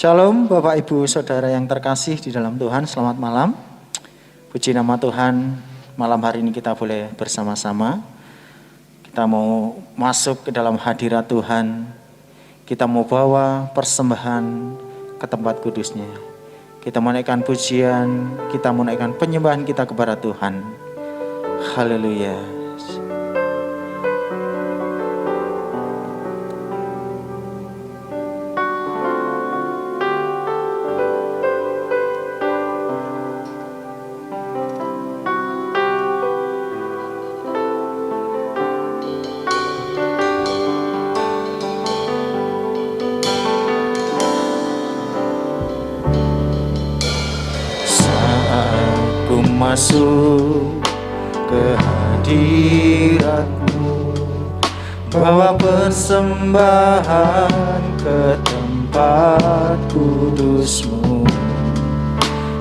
Shalom Bapak Ibu Saudara yang terkasih di dalam Tuhan, selamat malam. Puji nama Tuhan, malam hari ini kita boleh bersama-sama. Kita mau masuk ke dalam hadirat Tuhan. Kita mau bawa persembahan ke tempat kudusnya. Kita menaikkan pujian, kita menaikkan penyembahan kita kepada Tuhan. Haleluya. Masuk ke hadirat-Mu, bawa persembahan ke tempat kudus-Mu.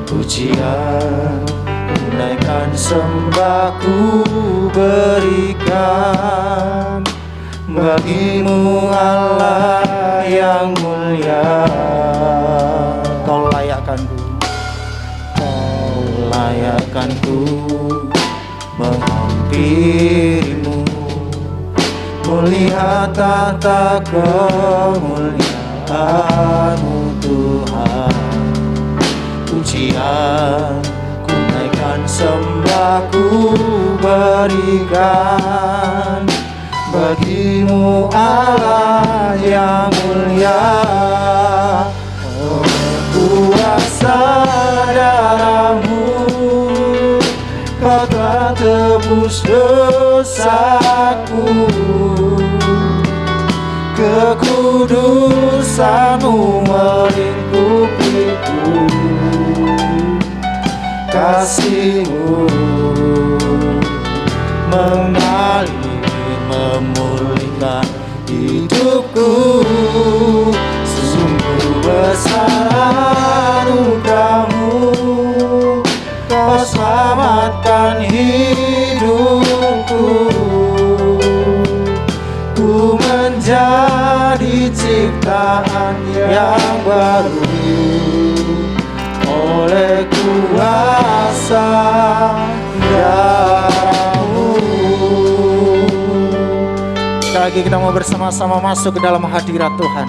Pujian, menaikkan sembahku berikan bagi-Mu Allah yang mulia. Kau layakkan-Ku, layakkan-Ku menghampiri-Mu, melihat tata kemuliaan-Mu Tuhan. Pujian, ku naikkan sembahku berikan bagi-Mu Allah yang mulia. Kuasa darah-Mu, Kau telah tebus dosaku. Kekudusan-Mu melingkupiku. Kasih-Mu mengalir memulihkan hidupku. Sungguh besar anugerah-Mu, Kau selamatkan hidupku. Ku menjadi ciptaan yang baru oleh kuasa darah-Mu. Sekali lagi kita mau bersama-sama masuk ke dalam hadirat Tuhan.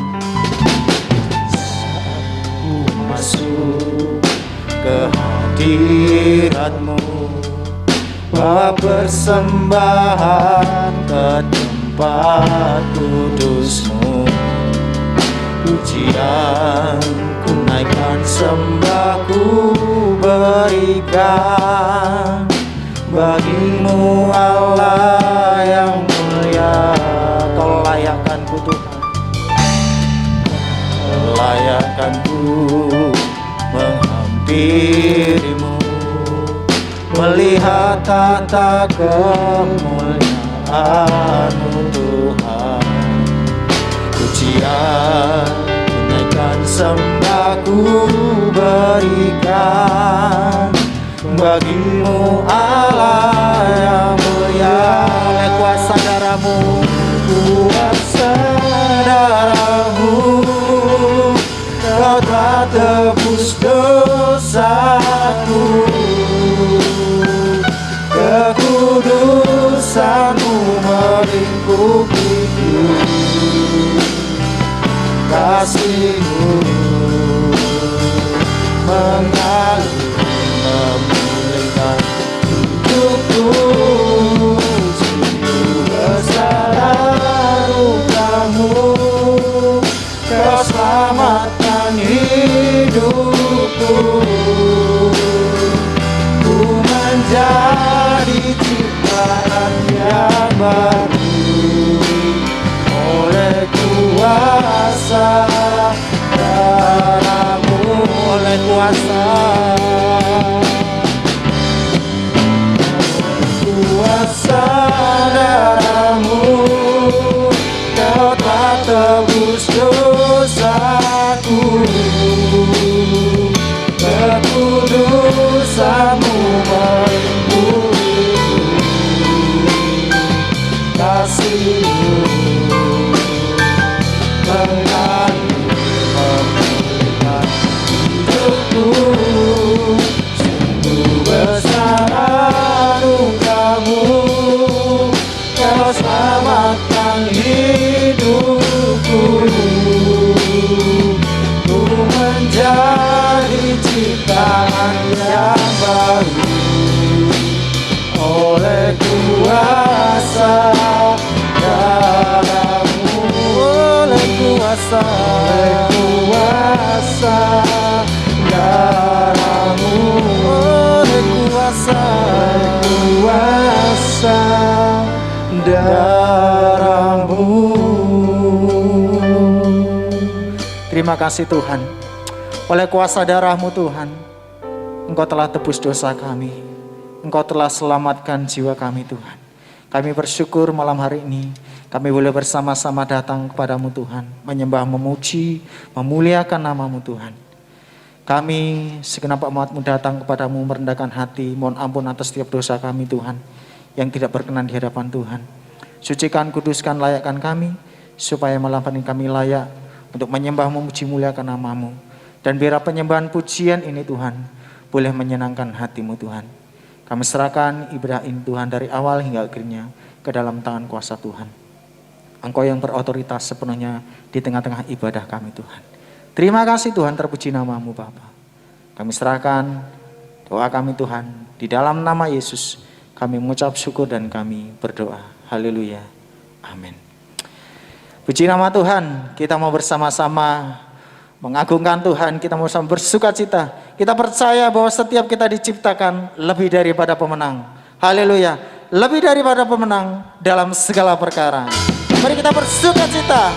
Masuk ke hadirat-Mu, bawa persembahan ke tempat kudus-Mu. Pujian, ku naikkan sembahku berikan bagi-Mu Allah yang mulia. Kau layakkan-Ku Tuhan, layakkan-Ku menghampiri-Mu, melihat tata kemuliaan-Mu Tuhan. Pujian, menaikkan sembahku berikan bagi-Mu Allah yang mulia. Oleh kuasa darah-Mu, kuasa darah-Mu, Kau telah tebus dosaku. Kekudusan-Mu melingkupiku. Kasih-Mu mengalir memulihkan hidupku. Sungguh besar anugerah-Mu, Kau selamatkan hidupku. Ku menjadi ciptaan yang baru oleh kuasa darah-Mu, oleh kuasa darah-Mu, Kau telah tebus dosaku. Kekudusan-Mu melingkupiku. Kasih-Mu mengalir memulihkan kuasa darah-Mu. Terima kasih Tuhan, oleh kuasa darah-Mu Tuhan, Engkau telah tebus dosa kami, Engkau telah selamatkan jiwa kami Tuhan. Kami bersyukur malam hari ini kami boleh bersama-sama datang kepadamu Tuhan, menyembah, memuji, memuliakan nama-Mu Tuhan. Kami segenap umat-Mu datang kepadamu merendahkan hati, mohon ampun atas setiap dosa kami Tuhan yang tidak berkenan di hadapan Tuhan. Sucikan, kuduskan, layakkan kami, supaya malam hari ini kami layak untuk menyembah, memuji, muliakan nama-Mu. Dan biar penyembahan pujian ini Tuhan boleh menyenangkan hati-Mu Tuhan. Kami serahkan ibadah ini Tuhan dari awal hingga akhirnya ke dalam tangan kuasa Tuhan. Engkau yang berotoritas sepenuhnya di tengah-tengah ibadah kami Tuhan. Terima kasih Tuhan, terpuji nama-Mu Bapa. Kami serahkan doa kami Tuhan, di dalam nama Yesus kami mengucap syukur dan kami berdoa. Haleluya. Amin. Puji nama Tuhan, kita mau bersama-sama mengagungkan Tuhan, kita mau bersama bersuka cita. Kita percaya bahwa setiap kita diciptakan lebih daripada pemenang. Haleluya, lebih daripada pemenang dalam segala perkara. Mari kita bersuka cita.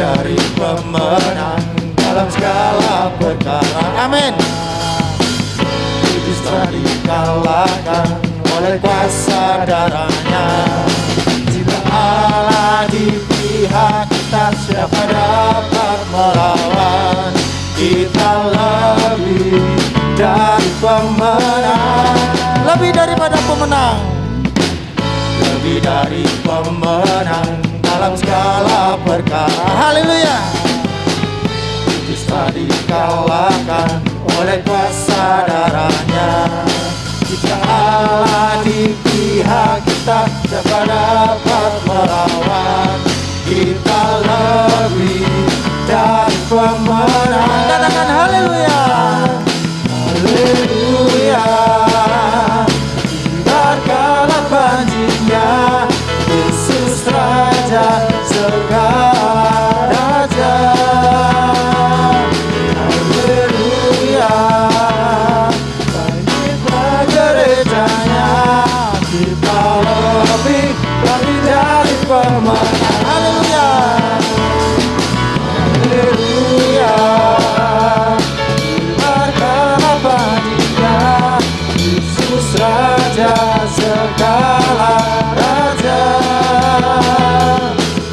Dari pemenang dalam segala perkara. Amin. Iblis telah dikalahkan oleh kuasa darahnya. Jika Allah di pihak kita, siapa dapat melawan? Kita lebih dari pemenang, lebih daripada pemenang, lebih dari pemenang dalam segala perkara. Haleluya. Iblis telah dikalahkan oleh kuasa darahnya. Jika Allah di pihak kita, siapa dapat melawan? Kita lebih dari pemenang. Katakan haleluya. Haleluya. Biarkanlah banjirnya Yesus Raja segala raja. Haleluya. Bangkitlah gerejanya, kita lebih dari pemenang. Haleluya. Haleluya. Biarkanlah banjirnya Yesus Raja segala raja.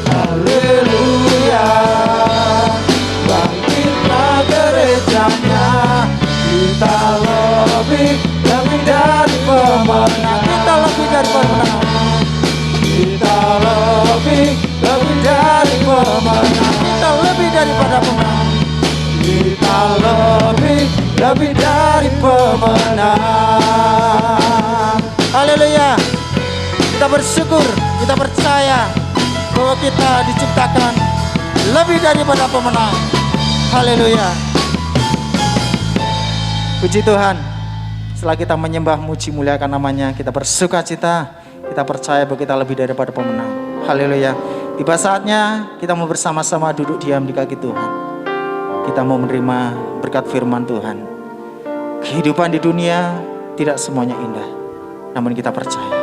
Haleluya. Bangkitlah gerejanya, kita lebih dari pemenang. Kita lebih dari pemenang. Kita lebih dari pemenang. Kita lebih daripada pemenang. Kita lebih dari pemenang. Haleluya. Kita bersyukur, kita percaya bahwa kita diciptakan lebih daripada pemenang. Haleluya. Puji Tuhan. Setelah kita menyembah, muji, muliakan namanya, kita bersuka cita, kita percaya bahwa kita lebih daripada pemenang. Haleluya. Tiba saatnya kita mau bersama-sama duduk diam di kaki Tuhan. Kita mau menerima berkat firman Tuhan. Kehidupan di dunia tidak semuanya indah, namun kita percaya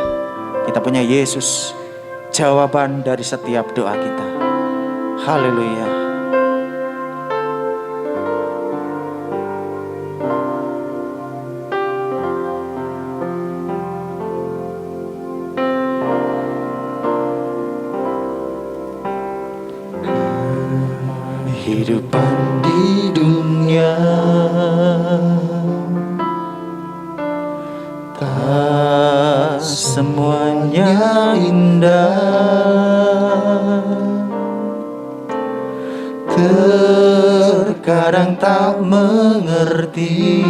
kita punya Yesus, jawaban dari setiap doa kita. Haleluya. Kehidupan di dunia tak semuanya indah, terkadang tak mengerti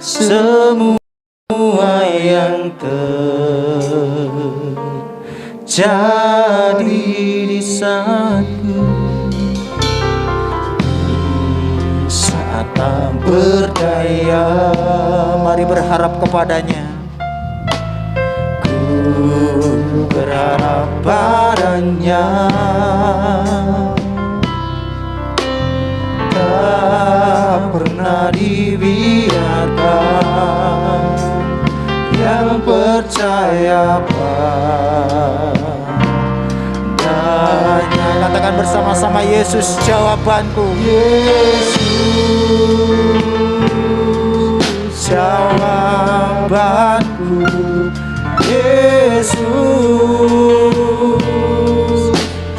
semua yang terjadi di saatku saat tak berdaya. Mari berharap kepadanya. Ku berharap padanya, tak pernah dibiarkan. Yang percaya padanya, katakan bersama-sama, Yesus jawabanku. Yesus jawabanku. Yesus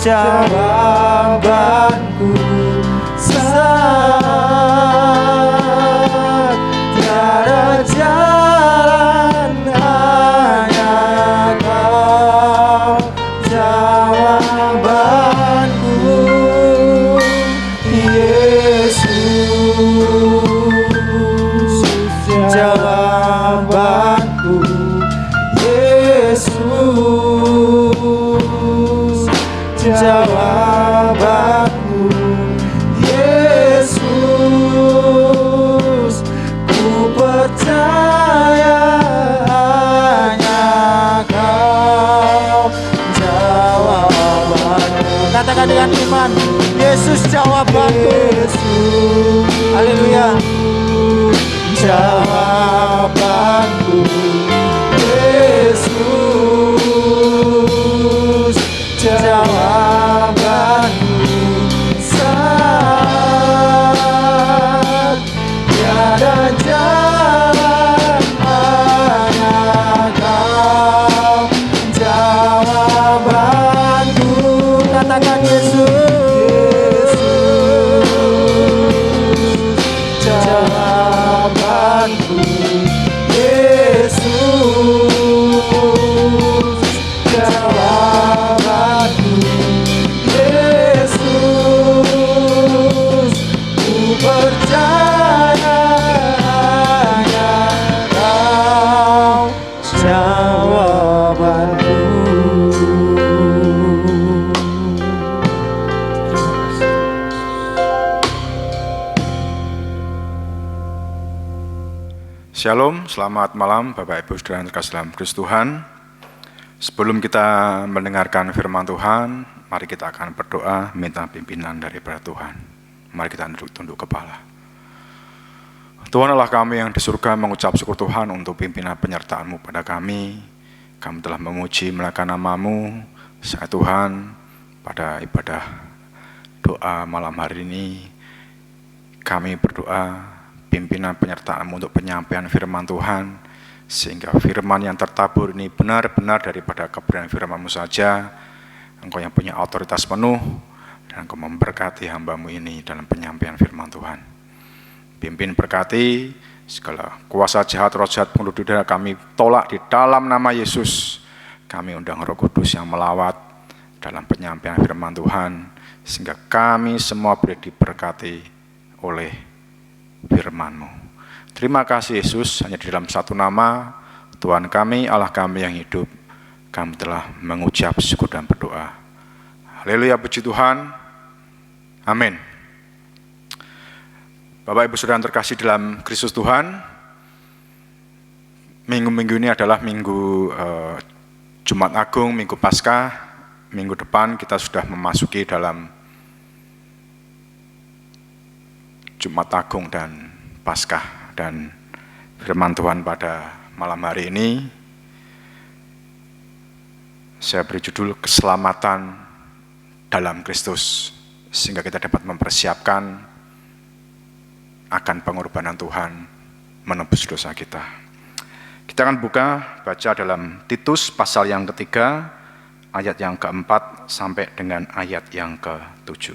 jawabanku. Saat tiada jalan, hanya Kau jawabanku. Yesus jawabanku. Yesus jawabanku. Yesus, ku percaya hanya Kau jawabanku. Katakan dengan iman, Yesus jawabanku. Haleluya. Jawabanku. Yesus jawabanku. Saat tiada jalan, hanya Kau jawabanku. Katakan Yesus jawabanku. Yesus jawabanku. Yesus, ku percaya hanya Kau jawabanku. Shalom, selamat malam Bapak Ibu Saudara yang terkasih dalam Kristus Tuhan. Sebelum kita mendengarkan firman Tuhan, mari kita akan berdoa minta pimpinan daripada Tuhan. Mari kita tunduk kepala. Tuhan Allah kami yang di surga, mengucap syukur Tuhan untuk pimpinan penyertaan-Mu pada kami. Kami telah memuji melakukan nama-Mu. Saya Tuhan, pada ibadah doa malam hari ini, kami berdoa pimpinan penyertaan-Mu untuk penyampaian firman Tuhan, sehingga firman yang tertabur ini benar-benar daripada kebenaran firman-Mu saja. Engkau yang punya otoritas penuh, dan Engkau memberkati hamba-Mu ini dalam penyampaian firman Tuhan. Pimpin berkati segala kuasa jahat, roh jahat, penduduk darah kami tolak di dalam nama Yesus. Kami undang Roh Kudus yang melawat dalam penyampaian firman Tuhan, sehingga kami semua boleh diberkati oleh firman-Mu. Terima kasih Yesus, hanya di dalam satu nama, Tuhan kami, Allah kami yang hidup, kami telah mengucap syukur dan berdoa. Haleluya, puji Tuhan. Amin. Bapak Ibu Saudara yang terkasih dalam Kristus Tuhan, minggu-minggu ini adalah minggu Jumat Agung, Minggu Paskah. Minggu depan kita sudah memasuki dalam Jumat Agung dan Paskah, dan firman Tuhan pada malam hari ini saya beri judul keselamatan dalam Kristus, sehingga kita dapat mempersiapkan akan pengorbanan Tuhan menebus dosa kita. Kita akan baca dalam Titus pasal yang ketiga, ayat yang keempat sampai dengan ayat yang ke-7.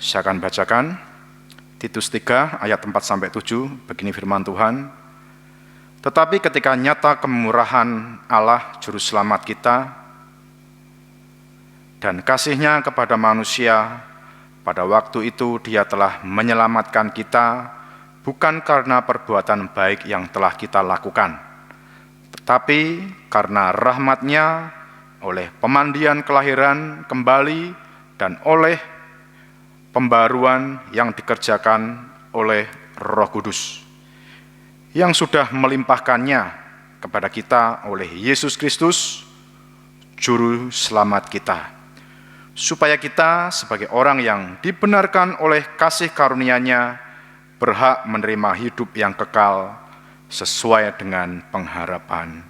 Saya akan bacakan Titus 3 ayat 4 sampai 7, begini firman Tuhan. Tetapi ketika nyata kemurahan Allah juru selamat kita dan kasih-Nya kepada manusia, pada waktu itu Dia telah menyelamatkan kita bukan karena perbuatan baik yang telah kita lakukan, tetapi karena rahmat-Nya oleh pemandian kelahiran kembali dan oleh pembaruan yang dikerjakan oleh Roh Kudus, yang sudah melimpahkannya kepada kita oleh Yesus Kristus, Juru Selamat kita, supaya kita sebagai orang yang dibenarkan oleh kasih karunia-Nya berhak menerima hidup yang kekal sesuai dengan pengharapan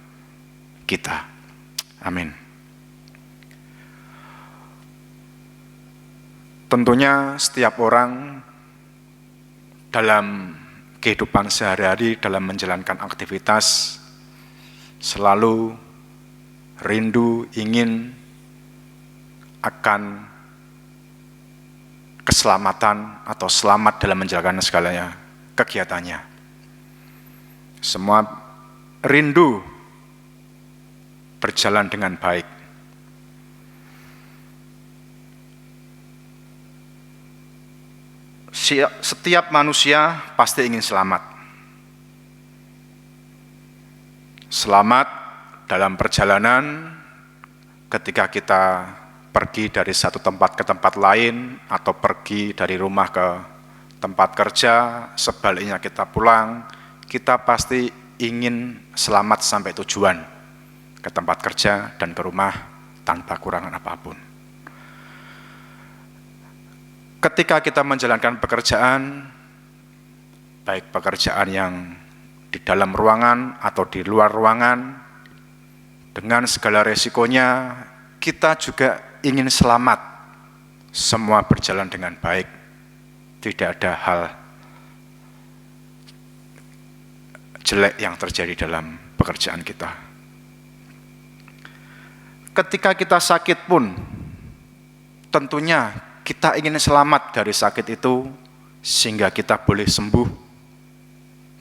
kita. Amin. Tentunya setiap orang dalam kehidupan sehari-hari, dalam menjalankan aktivitas, selalu rindu ingin akan keselamatan atau selamat dalam menjalankan segalanya kegiatannya. Semua rindu berjalan dengan baik. Setiap manusia pasti ingin selamat. Selamat dalam perjalanan ketika kita pergi dari satu tempat ke tempat lain, atau pergi dari rumah ke tempat kerja, sebaliknya kita pulang, kita pasti ingin selamat sampai tujuan, ke tempat kerja dan ke rumah tanpa kurangan apapun. Ketika kita menjalankan pekerjaan, baik pekerjaan yang di dalam ruangan atau di luar ruangan, dengan segala resikonya, kita juga ingin selamat, semua berjalan dengan baik, tidak ada hal jelek yang terjadi dalam pekerjaan kita. Ketika kita sakit pun, tentunya kita ingin selamat dari sakit itu, sehingga kita boleh sembuh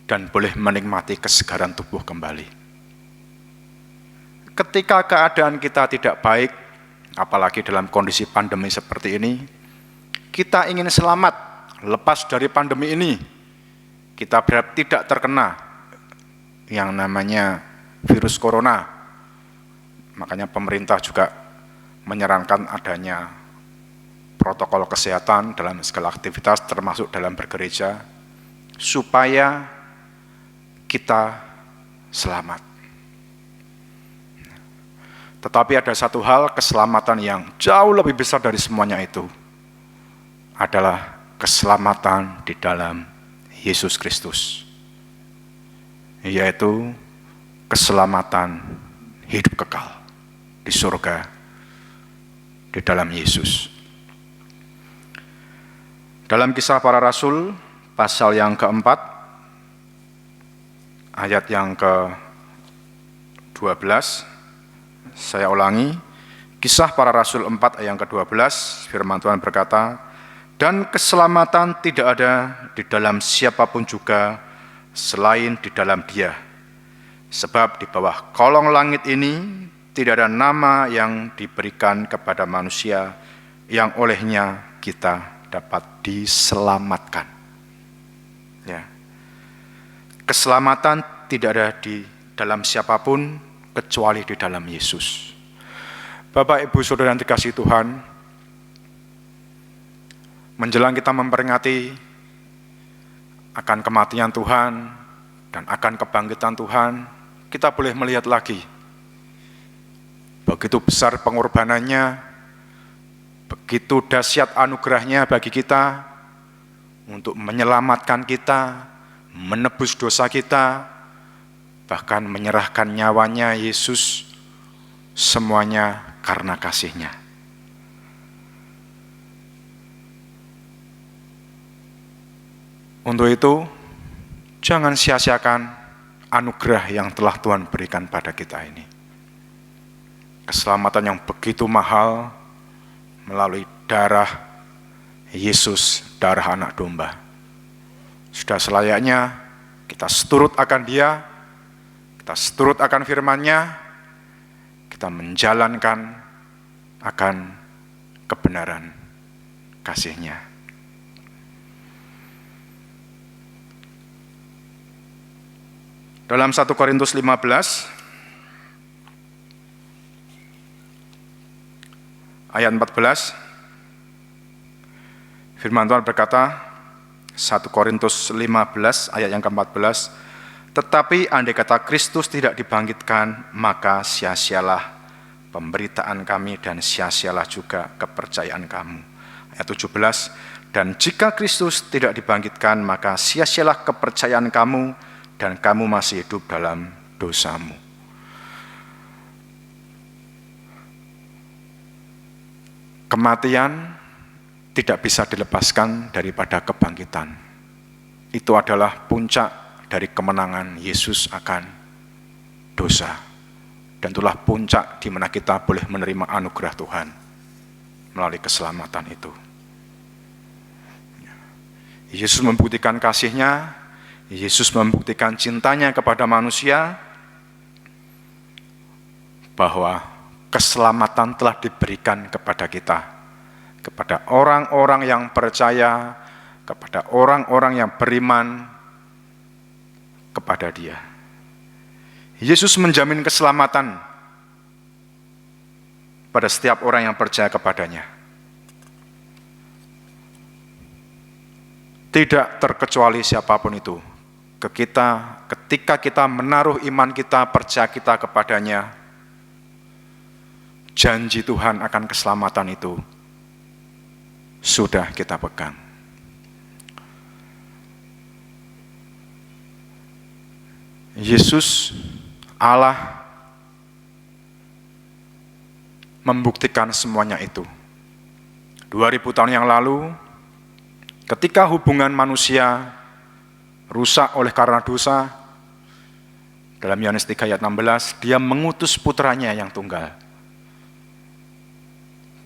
dan boleh menikmati kesegaran tubuh kembali. Ketika keadaan kita tidak baik, apalagi dalam kondisi pandemi seperti ini, kita ingin selamat, lepas dari pandemi ini. Kita berharap tidak terkena yang namanya virus corona. Makanya pemerintah juga menyarankan adanya protokol kesehatan dalam segala aktivitas, termasuk dalam bergereja, supaya kita selamat. Tetapi ada satu hal, keselamatan yang jauh lebih besar dari semuanya itu, adalah keselamatan di dalam Yesus Kristus, yaitu keselamatan hidup kekal di surga di dalam Yesus. Dalam Kisah Para Rasul, pasal yang keempat, ayat yang ke-12, saya ulangi, Kisah Para Rasul 4 ayat yang ke-12, firman Tuhan berkata, "Dan keselamatan tidak ada di dalam siapapun juga selain di dalam Dia. Sebab di bawah kolong langit ini tidak ada nama yang diberikan kepada manusia yang olehnya kita dapat diselamatkan." Ya. Keselamatan tidak ada di dalam siapapun kecuali di dalam Yesus. Bapak, Ibu, Saudara yang dikasihi Tuhan, menjelang kita memperingati akan kematian Tuhan dan akan kebangkitan Tuhan, kita boleh melihat lagi begitu besar pengorbanannya, begitu dahsyat anugerahnya bagi kita untuk menyelamatkan kita, menebus dosa kita, bahkan menyerahkan nyawanya Yesus, semuanya karena kasih-Nya. Untuk itu, jangan sia-siakan anugerah yang telah Tuhan berikan pada kita ini. Keselamatan yang begitu mahal melalui darah Yesus, darah anak domba. Sudah selayaknya kita seturut akan Dia, kita seturut akan firman-Nya, kita menjalankan akan kebenaran kasih-Nya. Dalam 1 Korintus 15 ayat 14, firman Tuhan berkata, 1 Korintus 15 ayat yang ke-14, tetapi andai kata Kristus tidak dibangkitkan, maka sia-sialah pemberitaan kami dan sia-sialah juga kepercayaan kamu. Ayat 17, dan jika Kristus tidak dibangkitkan, maka sia-sialah kepercayaan kamu dan kamu masih hidup dalam dosamu. Kematian tidak bisa dilepaskan daripada kebangkitan. Itu adalah puncak dari kemenangan Yesus akan dosa. Dan itulah puncak di mana kita boleh menerima anugerah Tuhan melalui keselamatan itu. Yesus membuktikan kasih-Nya, Yesus membuktikan cintanya kepada manusia, bahwa keselamatan telah diberikan kepada kita, kepada orang-orang yang percaya, kepada orang-orang yang beriman kepada Dia. Yesus menjamin keselamatan pada setiap orang yang percaya kepadanya. Tidak terkecuali siapapun itu. Ketika kita menaruh iman kita, percaya kita kepadanya, janji Tuhan akan keselamatan itu sudah kita pegang. Yesus, Allah, membuktikan semuanya itu. 2000 tahun yang lalu, ketika hubungan manusia rusak oleh karena dosa, dalam Yohanes 3 ayat 16, Dia mengutus putranya yang tunggal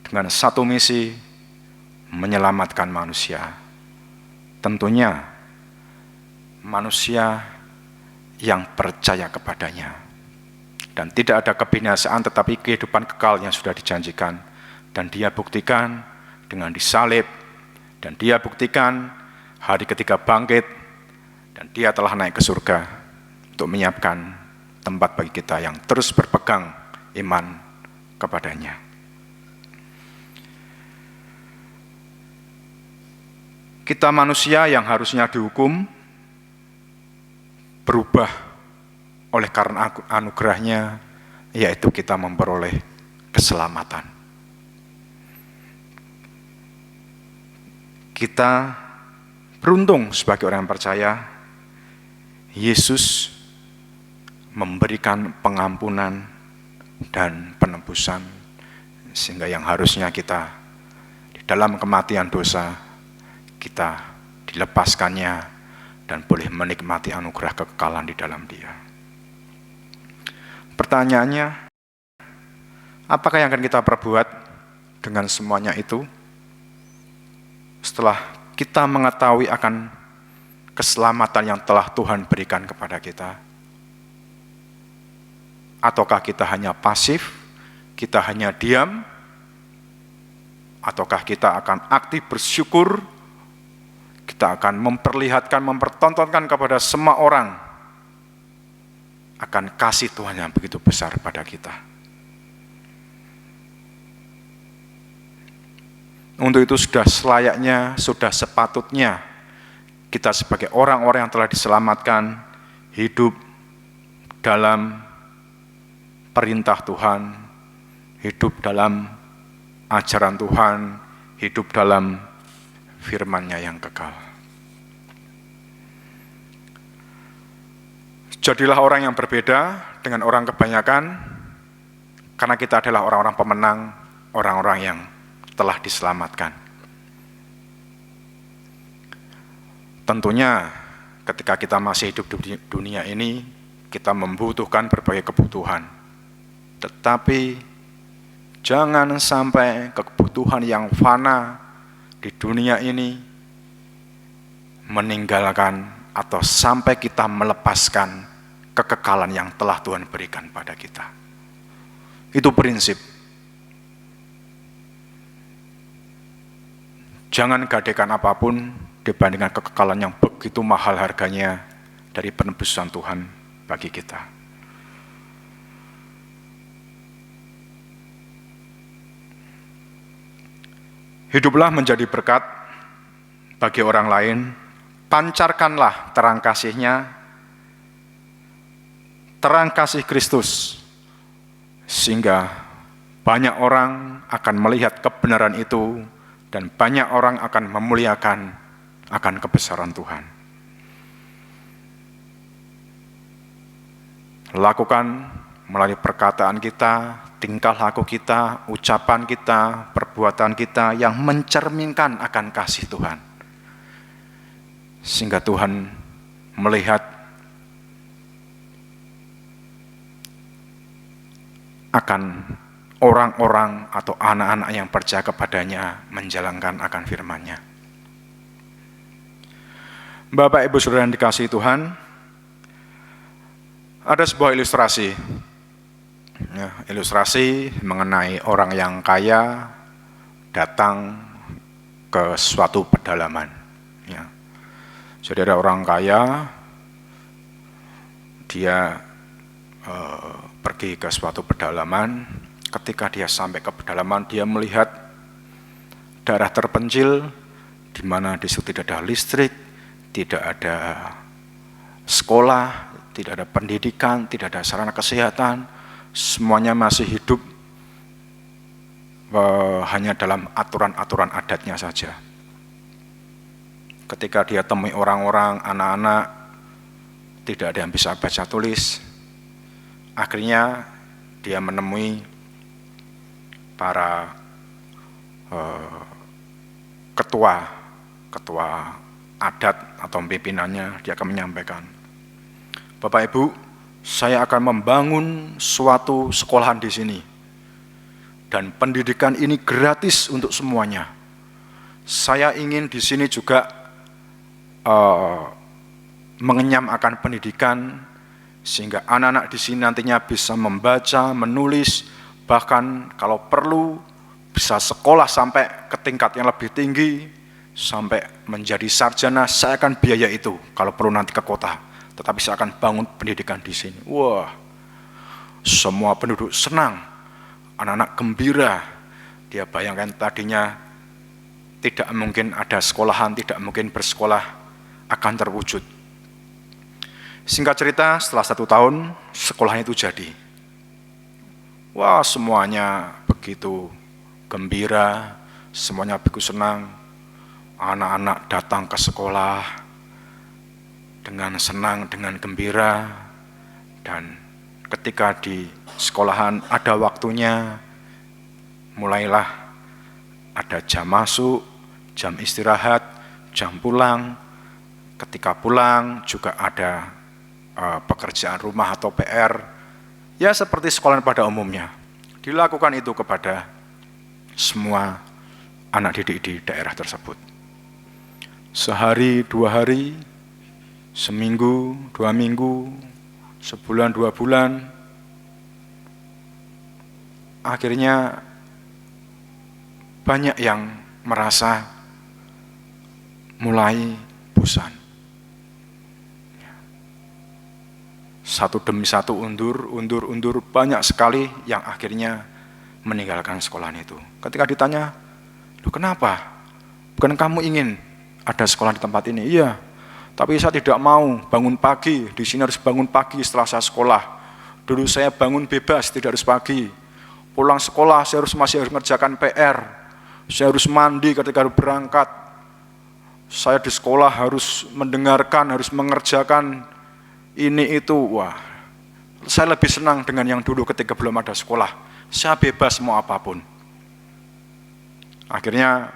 dengan satu misi, menyelamatkan manusia. Tentunya manusia yang percaya kepadanya. Dan tidak ada kebinasaan tetapi kehidupan kekal yang sudah dijanjikan. Dan Dia buktikan dengan disalib, dan Dia buktikan hari ketiga bangkit, dan Dia telah naik ke surga untuk menyiapkan tempat bagi kita yang terus berpegang iman kepadanya. Kita manusia yang harusnya dihukum, berubah oleh karena anugerahnya, yaitu kita memperoleh keselamatan. Kita beruntung sebagai orang yang percaya, Yesus memberikan pengampunan dan penebusan, sehingga yang harusnya kita di dalam kematian dosa, kita dilepaskannya dan boleh menikmati anugerah kekekalan di dalam Dia. Pertanyaannya, apakah yang akan kita perbuat dengan semuanya itu? Setelah kita mengetahui akan keselamatan yang telah Tuhan berikan kepada kita, ataukah kita hanya pasif, kita hanya diam, ataukah kita akan aktif bersyukur, kita akan memperlihatkan, mempertontonkan kepada semua orang akan kasih Tuhan yang begitu besar pada kita. Untuk itu sudah selayaknya, sudah sepatutnya kita sebagai orang-orang yang telah diselamatkan, hidup dalam perintah Tuhan, hidup dalam ajaran Tuhan, hidup dalam firman-Nya yang kekal. Jadilah orang yang berbeda dengan orang kebanyakan, karena kita adalah orang-orang pemenang, orang-orang yang telah diselamatkan. Tentunya ketika kita masih hidup di dunia ini, kita membutuhkan berbagai kebutuhan. Tetapi jangan sampai kebutuhan yang fana di dunia ini meninggalkan atau sampai kita melepaskan kekekalan yang telah Tuhan berikan pada kita. Itu prinsip. Jangan gadekan apapun dibandingkan kekekalan yang begitu mahal harganya dari penebusan Tuhan bagi kita. Hiduplah menjadi berkat bagi orang lain, pancarkanlah terang kasih-Nya, terang kasih Kristus, sehingga banyak orang akan melihat kebenaran itu dan banyak orang akan memuliakan akan kebesaran Tuhan. Lakukan melalui perkataan kita, tingkah laku kita, ucapan kita, perbuatan kita yang mencerminkan akan kasih Tuhan. Sehingga Tuhan melihat akan orang-orang atau anak-anak yang percaya kepadanya menjalankan akan firman-Nya. Bapak, Ibu, Saudara yang dikasihi Tuhan, ada sebuah ilustrasi. Ilustrasi mengenai orang yang kaya datang ke suatu pedalaman. Jadi ada orang kaya, dia pergi ke suatu pedalaman. Ketika dia sampai ke pedalaman, dia melihat daerah terpencil di mana di situ tidak ada listrik, tidak ada sekolah, tidak ada pendidikan, tidak ada sarana kesehatan, semuanya masih hidup hanya dalam aturan-aturan adatnya saja. Ketika dia temui orang-orang, anak-anak, tidak ada yang bisa baca tulis, akhirnya dia menemui para ketua adat atau pimpinannya. Dia akan menyampaikan, Bapak Ibu, saya akan membangun suatu sekolahan di sini dan pendidikan ini gratis untuk semuanya. Saya ingin di sini juga mengenyam akan pendidikan sehingga anak-anak di sini nantinya bisa membaca, menulis, bahkan kalau perlu bisa sekolah sampai ke tingkat yang lebih tinggi, sampai menjadi sarjana. Saya akan biaya itu kalau perlu nanti ke kota, tetapi saya akan bangun pendidikan di sini. Wah, semua penduduk senang, anak-anak gembira. Dia bayangkan tadinya tidak mungkin ada sekolahan, tidak mungkin bersekolah, akan terwujud. Singkat cerita, setelah 1 tahun, sekolahnya itu jadi. Wah, semuanya begitu gembira, semuanya begitu senang. Anak-anak datang ke sekolah dengan senang, dengan gembira. Dan ketika di sekolahan ada waktunya, mulailah ada jam masuk, jam istirahat, jam pulang. Ketika pulang juga ada pekerjaan rumah atau PR, ya seperti sekolah pada umumnya. Dilakukan itu kepada semua anak didik di daerah tersebut. Sehari, 2 hari, seminggu, 2 minggu, sebulan, 2 bulan, akhirnya banyak yang merasa mulai bosan. Satu demi satu undur, banyak sekali yang akhirnya meninggalkan sekolahan itu. Ketika ditanya, "Loh, kenapa? Bukan kamu ingin ada sekolah di tempat ini?" "Iya, tapi saya tidak mau bangun pagi, di sini harus bangun pagi setelah saya sekolah. Dulu saya bangun bebas, tidak harus pagi. Pulang sekolah saya masih harus mengerjakan PR. Saya harus mandi ketika harus berangkat. Saya di sekolah harus mendengarkan, harus mengerjakan ini itu." Wah, saya lebih senang dengan yang dulu ketika belum ada sekolah. Saya bebas mau apapun. Akhirnya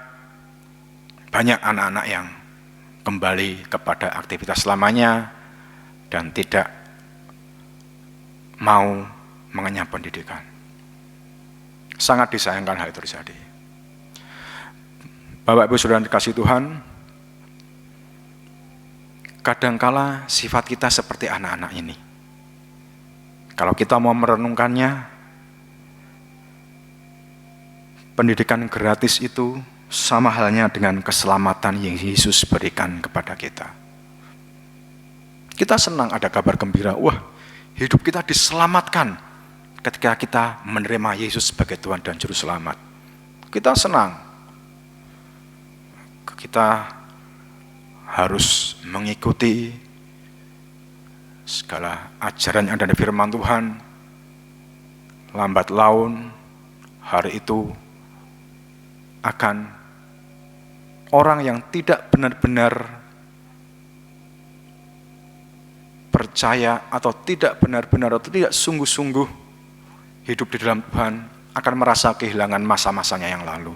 banyak anak-anak yang kembali kepada aktivitas lamanya dan tidak mau mengenyam pendidikan. Sangat disayangkan hal itu terjadi. Bapak Ibu Saudara dikasihi Tuhan, kadangkala sifat kita seperti anak-anak ini. Kalau kita mau merenungkannya, pendidikan gratis itu sama halnya dengan keselamatan yang Yesus berikan kepada kita. Kita senang ada kabar gembira, wah Hidup kita diselamatkan ketika kita menerima Yesus sebagai Tuhan dan Juru Selamat. Kita senang. Kita harus mengikuti segala ajaran yang ada di firman Tuhan. Lambat laun, hari itu akan orang yang tidak benar-benar percaya atau tidak benar-benar atau tidak sungguh-sungguh hidup di dalam Tuhan akan merasa kehilangan masa-masanya yang lalu.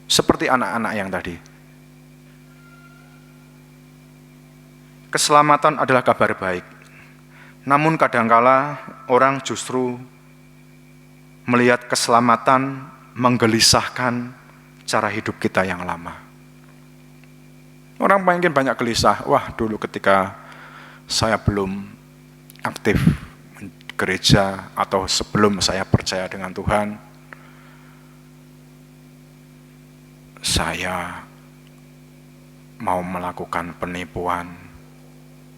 Seperti anak-anak yang tadi. Keselamatan adalah kabar baik. Namun kadangkala orang justru melihat keselamatan menggelisahkan cara hidup kita yang lama. Orang mungkin banyak gelisah, wah dulu ketika saya belum aktif gereja atau sebelum saya percaya dengan Tuhan, saya mau melakukan penipuan.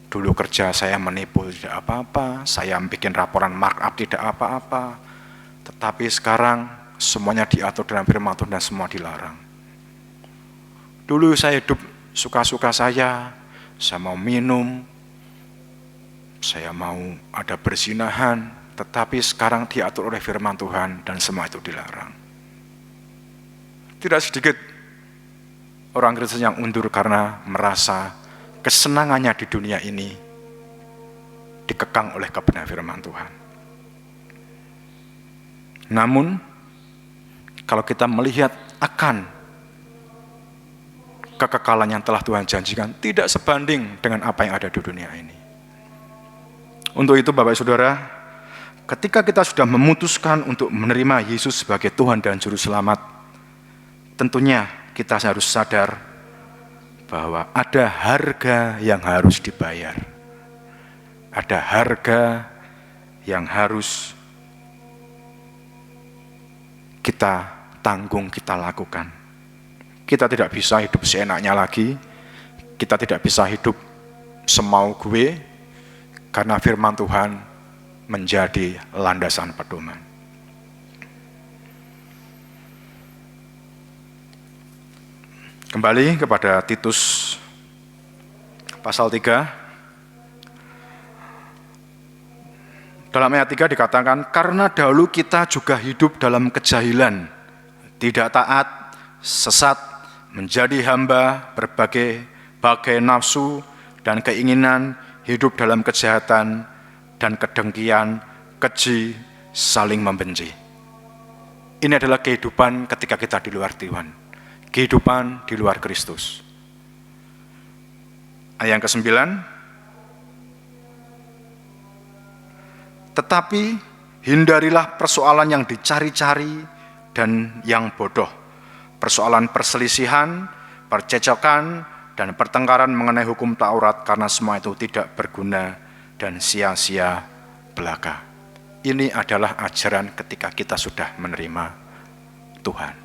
Dulu kerja saya menipu tidak apa-apa, saya bikin laporan markup tidak apa-apa, tetapi sekarang semuanya diatur dalam firman Tuhan dan semua dilarang. Dulu saya hidup suka-suka saya mau minum, saya mau ada berzinahan, tetapi sekarang diatur oleh firman Tuhan dan semua itu dilarang. Tidak sedikit orang Kristen yang undur karena merasa kesenangannya di dunia ini dikekang oleh kebenaran firman Tuhan. Namun, kalau kita melihat akan kekekalan yang telah Tuhan janjikan, tidak sebanding dengan apa yang ada di dunia ini. Untuk itu Bapak Saudara, ketika kita sudah memutuskan untuk menerima Yesus sebagai Tuhan dan Juru Selamat, tentunya kita harus sadar bahwa ada harga yang harus dibayar. Ada harga yang harus kita tanggung, kita lakukan. Kita tidak bisa hidup seenaknya lagi. Kita tidak bisa hidup semau gue, karena firman Tuhan menjadi landasan pedoman. Kembali kepada Titus pasal 3. Dalam ayat 3 dikatakan, karena dahulu kita juga hidup dalam kejahilan, tidak taat, sesat, menjadi hamba berbagai nafsu dan keinginan, hidup dalam kejahatan dan kedengkian, keji, saling membenci. Ini adalah kehidupan ketika kita di luar Tuhan, kehidupan di luar Kristus. Ayat yang ke-9, tetapi hindarilah persoalan yang dicari-cari dan yang bodoh, persoalan perselisihan, percecokan, dan pertengkaran mengenai hukum Taurat, karena semua itu tidak berguna dan sia-sia belaka. Ini adalah ajaran ketika kita sudah menerima Tuhan.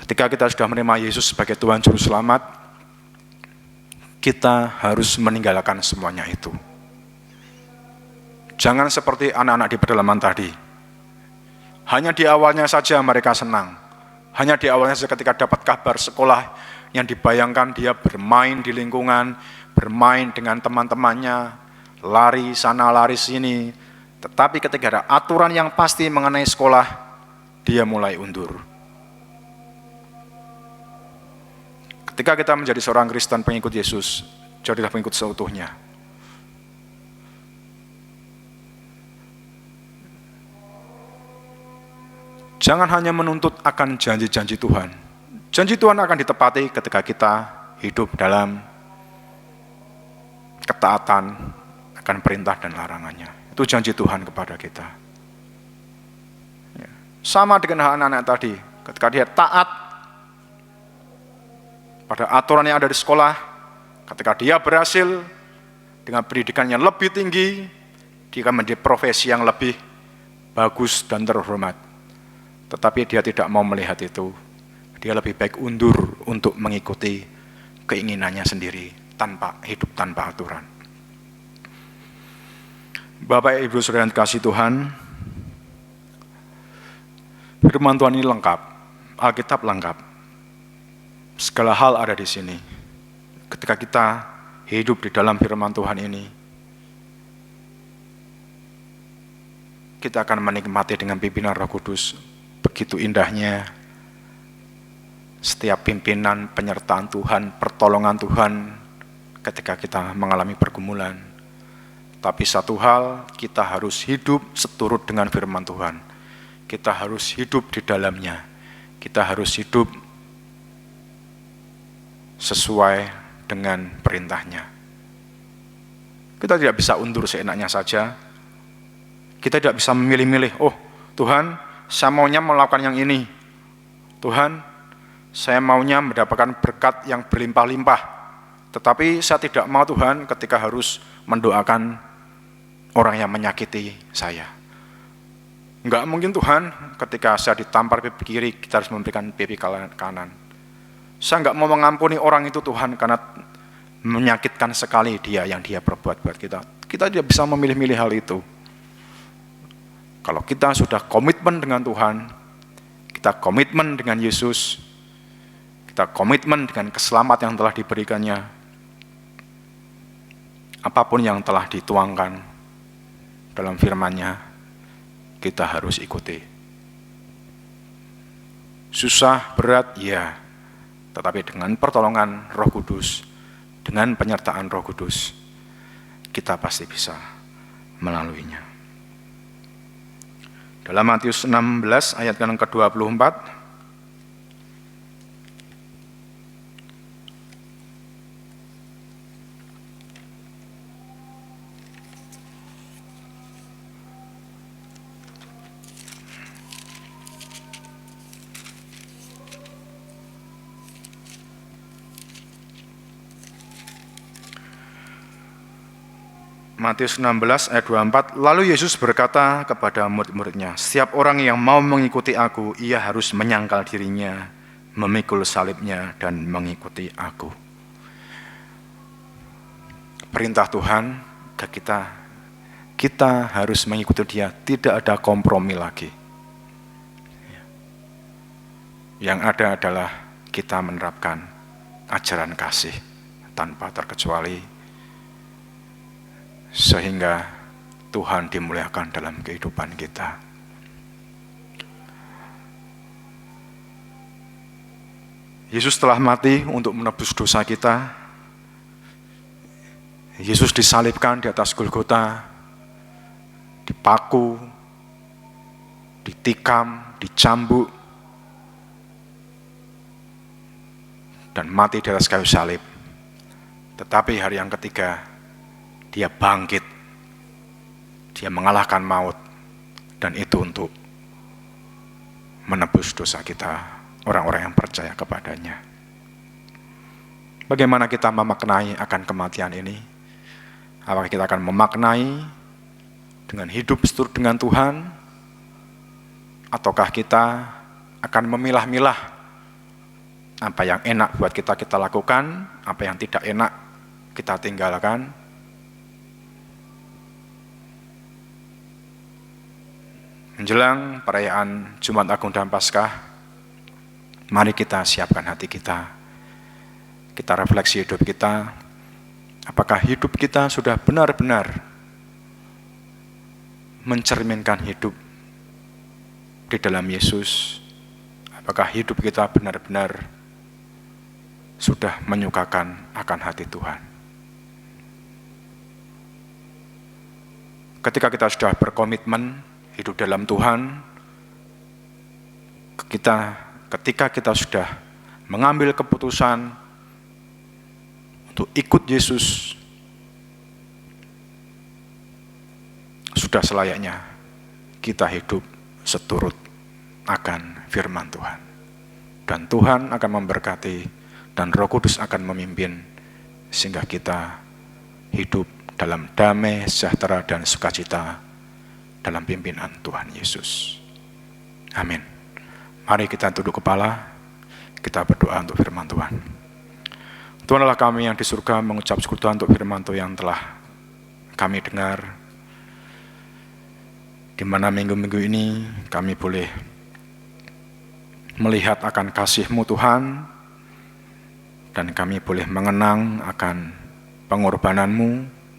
Ketika kita sudah menerima Yesus sebagai Tuhan Juru Selamat, kita harus meninggalkan semuanya itu. Jangan seperti anak-anak di pedalaman tadi. Hanya di awalnya saja mereka senang. Hanya di awalnya saja ketika dapat kabar sekolah yang dibayangkan dia bermain di lingkungan, bermain dengan teman-temannya, lari sana lari sini. Tetapi ketika ada aturan yang pasti mengenai sekolah, dia mulai undur. Ketika kita menjadi seorang Kristen pengikut Yesus, jadilah pengikut seutuhnya. Jangan hanya menuntut akan janji-janji Tuhan. Janji Tuhan akan ditepati ketika kita hidup dalam ketaatan akan perintah dan larangannya. Itu janji Tuhan kepada kita. Sama dengan anak-anak tadi, ketika dia taat pada aturan yang ada di sekolah, ketika dia berhasil dengan pendidikan yang lebih tinggi, dia akan menjadi profesi yang lebih bagus dan terhormat. Tetapi dia tidak mau melihat itu. Dia lebih baik undur untuk mengikuti keinginannya sendiri hidup tanpa aturan. Bapak, Ibu, Saudara yang kasih Tuhan, firman Tuhan ini lengkap, Alkitab lengkap. Segala hal ada di sini. Ketika kita hidup di dalam firman Tuhan ini, kita akan menikmati dengan pimpinan Roh Kudus. Begitu indahnya setiap pimpinan, penyertaan Tuhan, pertolongan Tuhan ketika kita mengalami pergumulan. Tapi satu hal, kita harus hidup seturut dengan firman Tuhan. Kita harus hidup di dalamnya. Kita harus hidup sesuai dengan perintahnya. Kita tidak bisa undur seenaknya saja. Kita tidak bisa memilih-milih, oh Tuhan, saya maunya melakukan yang ini. Tuhan, saya maunya mendapatkan berkat yang berlimpah-limpah. Tetapi saya tidak mau Tuhan ketika harus mendoakan orang yang menyakiti saya. Enggak mungkin Tuhan ketika saya ditampar pipi kiri, kita harus memberikan pipi kanan. Saya enggak mau mengampuni orang itu Tuhan karena menyakitkan sekali dia yang dia perbuat buat kita. Kita tidak bisa memilih-milih hal itu. Kalau kita sudah komitmen dengan Tuhan, kita komitmen dengan Yesus, kita komitmen dengan keselamatan yang telah diberikannya, apapun yang telah dituangkan dalam firman-Nya, kita harus ikuti. Susah, berat, ya, tetapi dengan pertolongan Roh Kudus, dengan penyertaan Roh Kudus, kita pasti bisa melaluinya. Dalam Matius 16 ayat yang ke-24, Matius 16 ayat 24, lalu Yesus berkata kepada murid-muridnya, setiap orang yang mau mengikuti aku, ia harus menyangkal dirinya, memikul salibnya, dan mengikuti aku. Perintah Tuhan ke kita harus mengikuti Dia, tidak ada kompromi lagi. Yang ada adalah kita menerapkan ajaran kasih tanpa terkecuali, sehingga Tuhan dimuliakan dalam kehidupan kita. Yesus telah mati untuk menebus dosa kita. Yesus disalibkan di atas Golgota, dipaku, ditikam, dicambuk, dan mati di atas kayu salib. Tetapi hari yang ketiga, Dia bangkit, Dia mengalahkan maut, dan itu untuk menebus dosa kita, orang-orang yang percaya kepadanya. Bagaimana kita memaknai akan kematian ini? Apakah kita akan memaknai dengan hidup seturut dengan Tuhan? Ataukah kita akan memilah-milah apa yang enak buat kita lakukan, apa yang tidak enak kita tinggalkan? Menjelang perayaan Jumat Agung dan Paskah, mari kita siapkan hati kita. Kita refleksi hidup kita. Apakah hidup kita sudah benar-benar mencerminkan hidup di dalam Yesus? Apakah hidup kita benar-benar sudah menyukakan akan hati Tuhan? Ketika kita sudah berkomitmen hidup dalam Tuhan, ketika kita sudah mengambil keputusan untuk ikut Yesus, sudah selayaknya kita hidup seturut akan firman Tuhan. Dan Tuhan akan memberkati dan Roh Kudus akan memimpin sehingga kita hidup dalam damai, sejahtera, dan sukacita dalam pimpinan Tuhan Yesus. Amin. Mari kita tunduk kepala, kita berdoa untuk firman Tuhan. Tuhan Allah kami yang di surga mengucap syukur Tuhan untuk firman Tuhan yang telah kami dengar, di mana minggu-minggu ini kami boleh melihat akan kasih-Mu Tuhan, dan kami boleh mengenang akan pengorbanan-Mu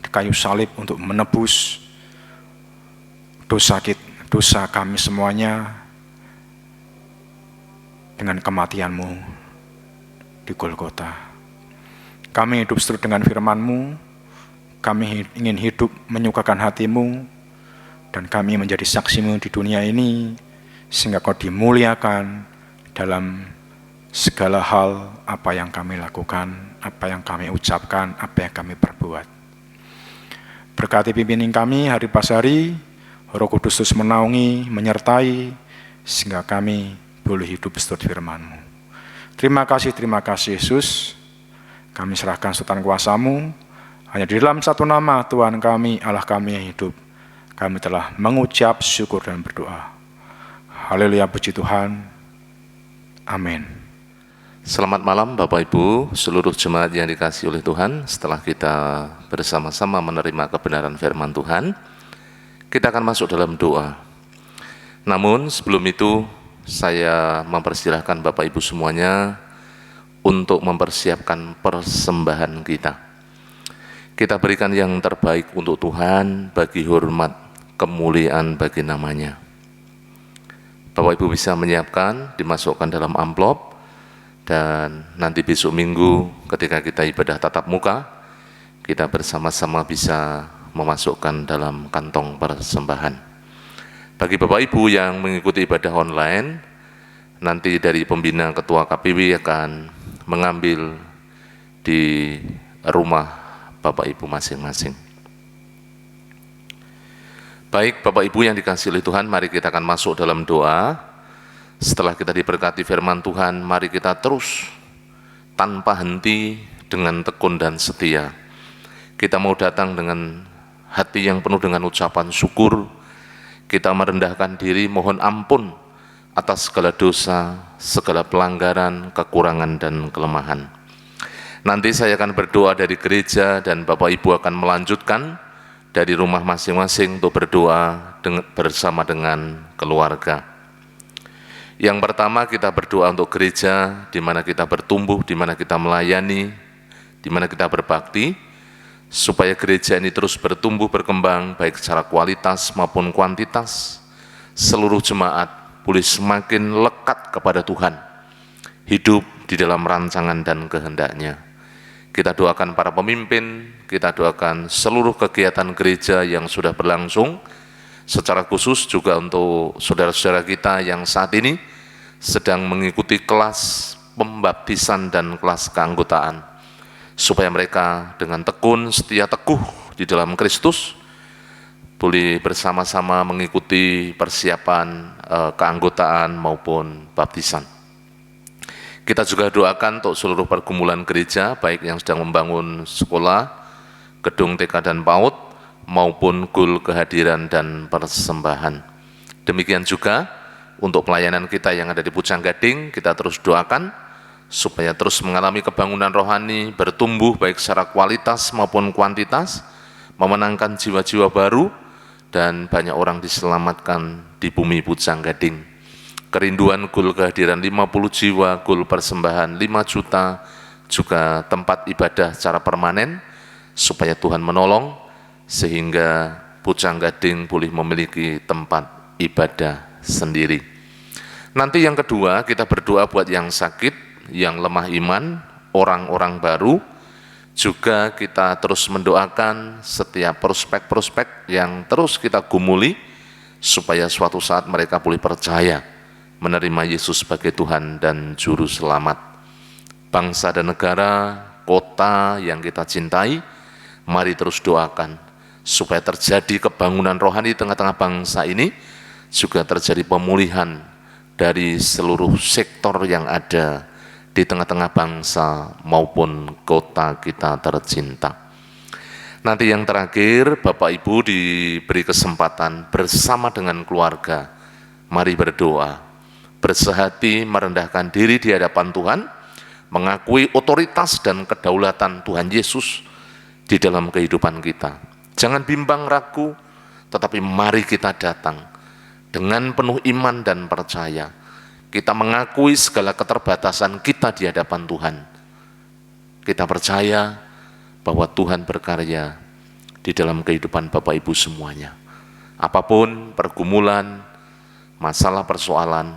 di kayu salib untuk menebus dosa kami semuanya dengan kematian-Mu di Golgota. Kami hidup seturut dengan firman-Mu, kami ingin hidup menyukakan hati-Mu, dan kami menjadi saksi-Mu di dunia ini, sehingga Kau dimuliakan dalam segala hal apa yang kami lakukan, apa yang kami ucapkan, apa yang kami perbuat. Berkati pimpinan kami hari pas hari, Roh Kudus terus menaungi, menyertai, sehingga kami boleh hidup seturut firman-Mu. Terima kasih Yesus. Kami serahkan sultan kuasa-Mu, hanya di dalam satu nama Tuhan kami, Allah kami yang hidup, kami telah mengucap syukur dan berdoa. Haleluya, puji Tuhan. Amin. Selamat malam Bapak Ibu, seluruh jemaat yang dikasihi oleh Tuhan. Setelah kita bersama-sama menerima kebenaran firman Tuhan, kita akan masuk dalam doa. Namun sebelum itu, saya mempersilahkan Bapak Ibu semuanya untuk mempersiapkan persembahan kita. Kita berikan yang terbaik untuk Tuhan, bagi hormat, kemuliaan bagi namanya. Bapak Ibu bisa menyiapkan, dimasukkan dalam amplop, dan nanti besok minggu ketika kita ibadah tatap muka, kita bersama-sama bisa memasukkan dalam kantong persembahan. Bagi Bapak Ibu yang mengikuti ibadah online, nanti dari pembina ketua KPW akan mengambil di rumah Bapak Ibu masing-masing. Baik Bapak Ibu yang dikasihi oleh Tuhan, mari kita akan masuk dalam doa. Setelah kita diberkati firman Tuhan, mari kita terus tanpa henti dengan tekun dan setia. Kita mau datang dengan hati yang penuh dengan ucapan syukur. Kita merendahkan diri, mohon ampun atas segala dosa, segala pelanggaran, kekurangan dan kelemahan. Nanti saya akan berdoa dari gereja dan Bapak Ibu akan melanjutkan dari rumah masing-masing untuk berdoa bersama dengan keluarga. Yang pertama kita berdoa untuk gereja, di mana kita bertumbuh, di mana kita melayani, di mana kita berbakti, supaya gereja ini terus bertumbuh berkembang, baik secara kualitas maupun kuantitas. Seluruh jemaat boleh semakin lekat kepada Tuhan, hidup di dalam rancangan dan kehendak-Nya. Kita doakan para pemimpin, kita doakan seluruh kegiatan gereja yang sudah berlangsung, secara khusus juga untuk saudara-saudara kita yang saat ini sedang mengikuti kelas pembaptisan dan kelas keanggotaan, supaya mereka dengan tekun, setia teguh di dalam Kristus, boleh bersama-sama mengikuti persiapan keanggotaan maupun baptisan. Kita juga doakan untuk seluruh pergumulan gereja, baik yang sedang membangun sekolah, gedung TK dan PAUD, maupun gul kehadiran dan persembahan. Demikian juga untuk pelayanan kita yang ada di Pucang Gading, kita terus doakan supaya terus mengalami kebangunan rohani, bertumbuh baik secara kualitas maupun kuantitas, memenangkan jiwa-jiwa baru, dan banyak orang diselamatkan di bumi Pucang Gading. Kerinduan gul kehadiran 50 jiwa, gul persembahan 5 juta, juga tempat ibadah secara permanen, supaya Tuhan menolong, sehingga Pucang Gading boleh memiliki tempat ibadah sendiri. Nanti yang kedua, kita berdoa buat yang sakit, yang lemah iman, orang-orang baru, juga kita terus mendoakan setiap prospek-prospek yang terus kita gumuli, supaya suatu saat mereka boleh percaya menerima Yesus sebagai Tuhan dan Juru Selamat. Bangsa dan negara, kota yang kita cintai, mari terus doakan supaya terjadi kebangunan rohani di tengah-tengah bangsa ini, juga terjadi pemulihan dari seluruh sektor yang ada di tengah-tengah bangsa maupun kota kita tercinta. Nanti yang terakhir, Bapak Ibu diberi kesempatan bersama dengan keluarga, mari berdoa, bersehati merendahkan diri di hadapan Tuhan, mengakui otoritas dan kedaulatan Tuhan Yesus di dalam kehidupan kita. Jangan bimbang ragu, tetapi mari kita datang dengan penuh iman dan percaya. Kita mengakui segala keterbatasan kita di hadapan Tuhan. Kita percaya bahwa Tuhan berkarya di dalam kehidupan Bapak Ibu semuanya. Apapun pergumulan, masalah, persoalan,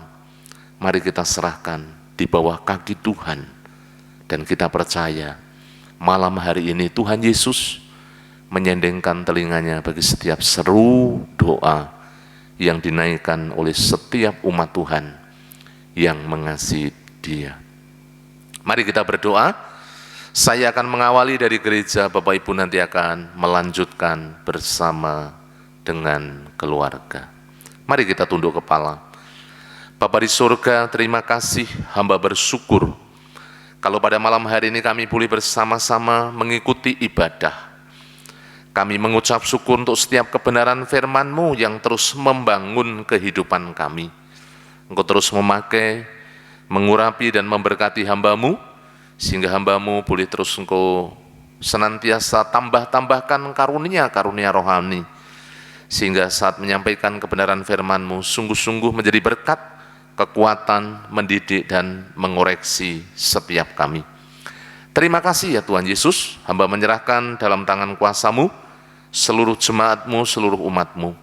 mari kita serahkan di bawah kaki Tuhan. Dan kita percaya malam hari ini Tuhan Yesus menyendengkan telinganya bagi setiap seru doa yang dinaikkan oleh setiap umat Tuhan yang mengasihi Dia. Mari kita berdoa. Saya akan mengawali dari gereja, Bapak Ibu nanti akan melanjutkan bersama dengan keluarga. Mari kita tunduk kepala. Bapa di surga, terima kasih, hamba bersyukur kalau pada malam hari ini kami boleh bersama-sama mengikuti ibadah. Kami mengucap syukur untuk setiap kebenaran firman-Mu yang terus membangun kehidupan kami. Engkau terus memakai, mengurapi dan memberkati hamba-Mu, sehingga hamba-Mu boleh terus Engkau senantiasa tambahkan karunia-karunia rohani, sehingga saat menyampaikan kebenaran firman-Mu sungguh-sungguh menjadi berkat, kekuatan, mendidik dan mengoreksi setiap kami. Terima kasih ya Tuhan Yesus, hamba menyerahkan dalam tangan kuasa-Mu seluruh jemaat-Mu, seluruh umat-Mu.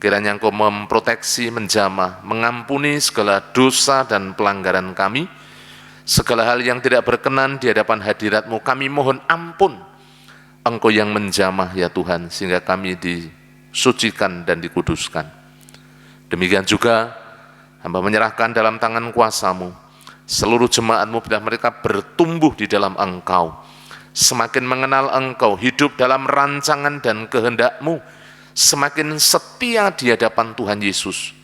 Kiranya Engkau memproteksi, menjamah, mengampuni segala dosa dan pelanggaran kami, segala hal yang tidak berkenan di hadapan hadirat-Mu, kami mohon ampun. Engkau yang menjamah ya Tuhan, sehingga kami disucikan dan dikuduskan. Demikian juga, hamba menyerahkan dalam tangan kuasa-Mu, seluruh jemaat-Mu bila mereka bertumbuh di dalam Engkau, semakin mengenal Engkau, hidup dalam rancangan dan kehendak-Mu, semakin setia di hadapan Tuhan Yesus,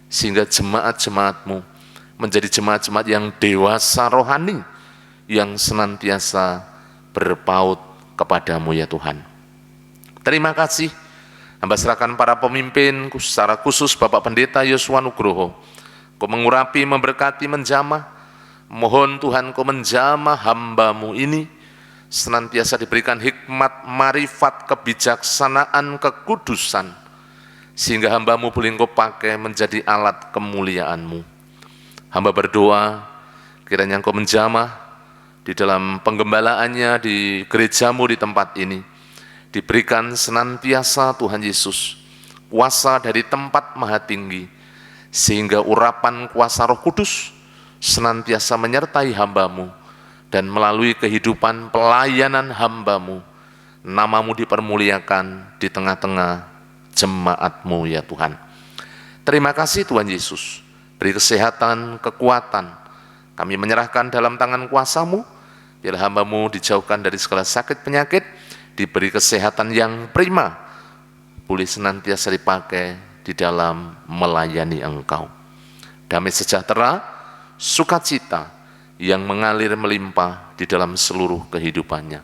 sehingga jemaat-jemaat-Mu menjadi jemaat-jemaat yang dewasa rohani, yang senantiasa berpaut kepadamu ya Tuhan. Terima kasih, hamba serahkan para pemimpin, secara khusus Bapak Pendeta Yosua Nugroho. Kau mengurapi, memberkati, menjamah. Mohon Tuhan Kau menjamah hamba-Mu ini, senantiasa diberikan hikmat, marifat, kebijaksanaan, kekudusan, sehingga hamba-Mu boleh Kau pakai menjadi alat kemuliaan-Mu. Hamba berdoa, kiranya Engkau menjamah di dalam penggembalaannya di gereja-Mu di tempat ini. Diberikan senantiasa Tuhan Yesus, kuasa dari tempat maha tinggi, sehingga urapan kuasa Roh Kudus senantiasa menyertai hamba-Mu, dan melalui kehidupan pelayanan hamba-Mu, nama-Mu dipermuliakan di tengah-tengah jemaat-Mu ya Tuhan. Terima kasih Tuhan Yesus. Beri kesehatan, kekuatan. Kami menyerahkan dalam tangan kuasa-Mu, biar hamba-Mu dijauhkan dari segala sakit penyakit, diberi kesehatan yang prima, boleh senantiasa dipakai di dalam melayani Engkau. Damai sejahtera, sukacita yang mengalir melimpah di dalam seluruh kehidupannya.